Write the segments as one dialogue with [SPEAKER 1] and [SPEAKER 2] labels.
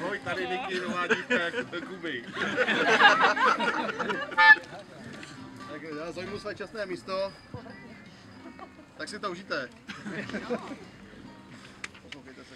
[SPEAKER 1] Ahoj, tady Niky, nová dívka jako Kuby.
[SPEAKER 2] Tak já zajmu své čestné místo, tak si to užijte. Poslouchejte se.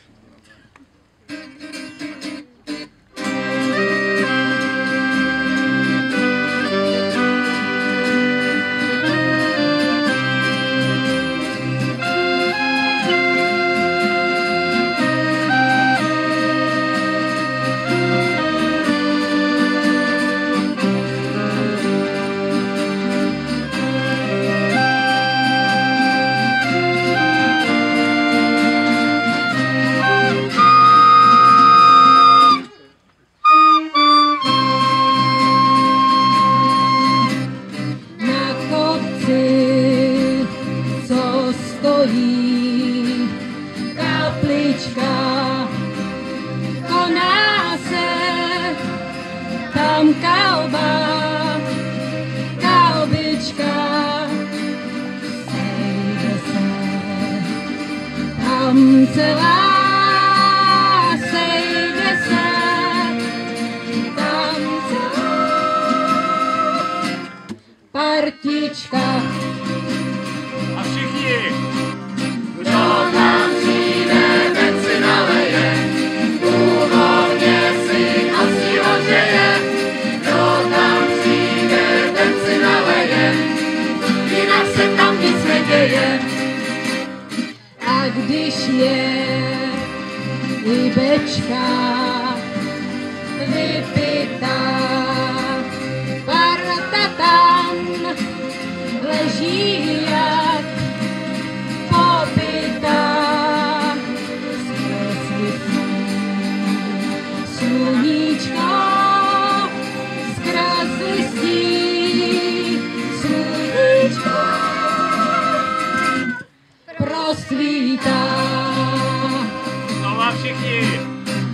[SPEAKER 3] Kaplička koná se, tam kalbička sejde se, tam celá sejde se, tam celá partička.
[SPEAKER 1] A všichni!
[SPEAKER 3] Kdo tam přijde, ten si naleje, původně si asi ohřeje. Kdo tam přijde, ten si naleje, jinak se tam nic neděje. A když je i bečka vypitá, parta tam leží jak sluníčko skrz listí, sluníčko prosvítá.
[SPEAKER 1] Znova všichni!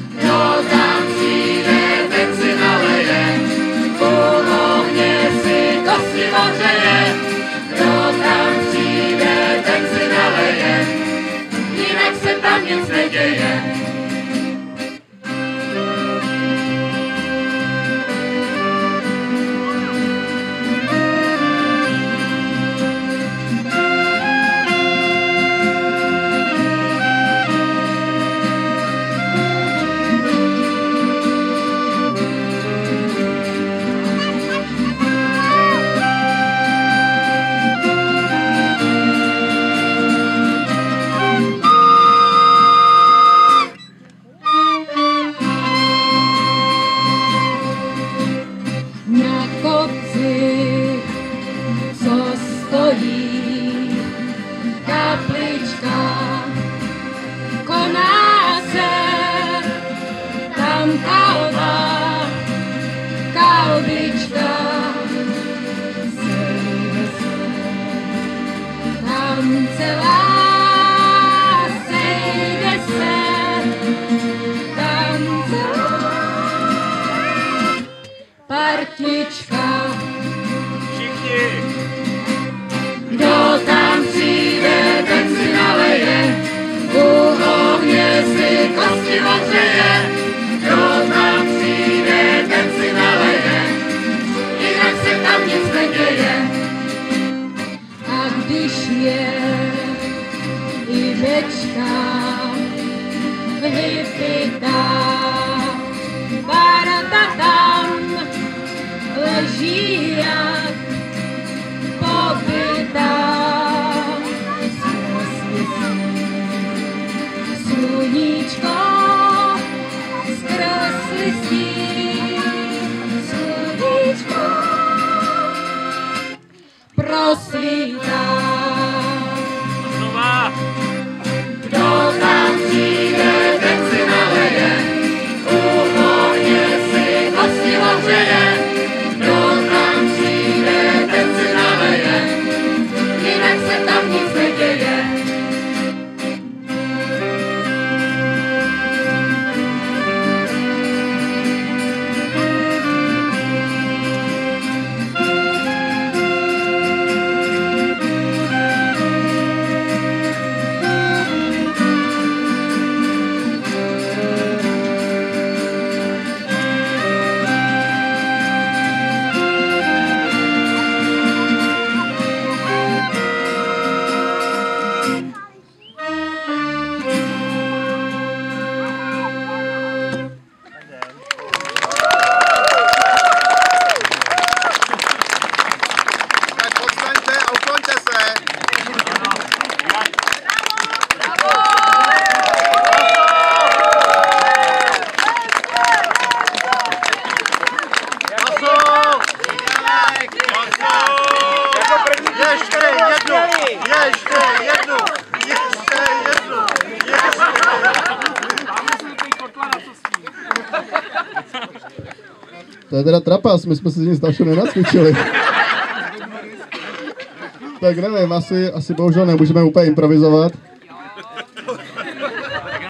[SPEAKER 3] Kdo tam přijde, ten si naleje, půl ohně si kosti ohřeje. Kdo tam přijde, ten si naleje, jinak se tam nic neděje. Kaplička koná se, tam kalbička sejde se, tam celá sejde se, tam celá partička.
[SPEAKER 1] Všichni!
[SPEAKER 3] Kdo tam přijde, ten si naleje, u ohně si kosti ohřeje. Kdo tam přijde, ten si naleje, jinak se tam nic neděje. A když je i bečka vypitá, parta tam leží jak sluníčko skrz listí, sluníčko prosvítá.
[SPEAKER 1] Znova!
[SPEAKER 3] Kdo tam přijde, ten si naleje, u ohně si kosti ohřeje. Kdo tam
[SPEAKER 2] To je teda trapas, my jsme si nic dalšího nenacvičili. Tak nevím, asi bohužel nemůžeme úplně improvizovat.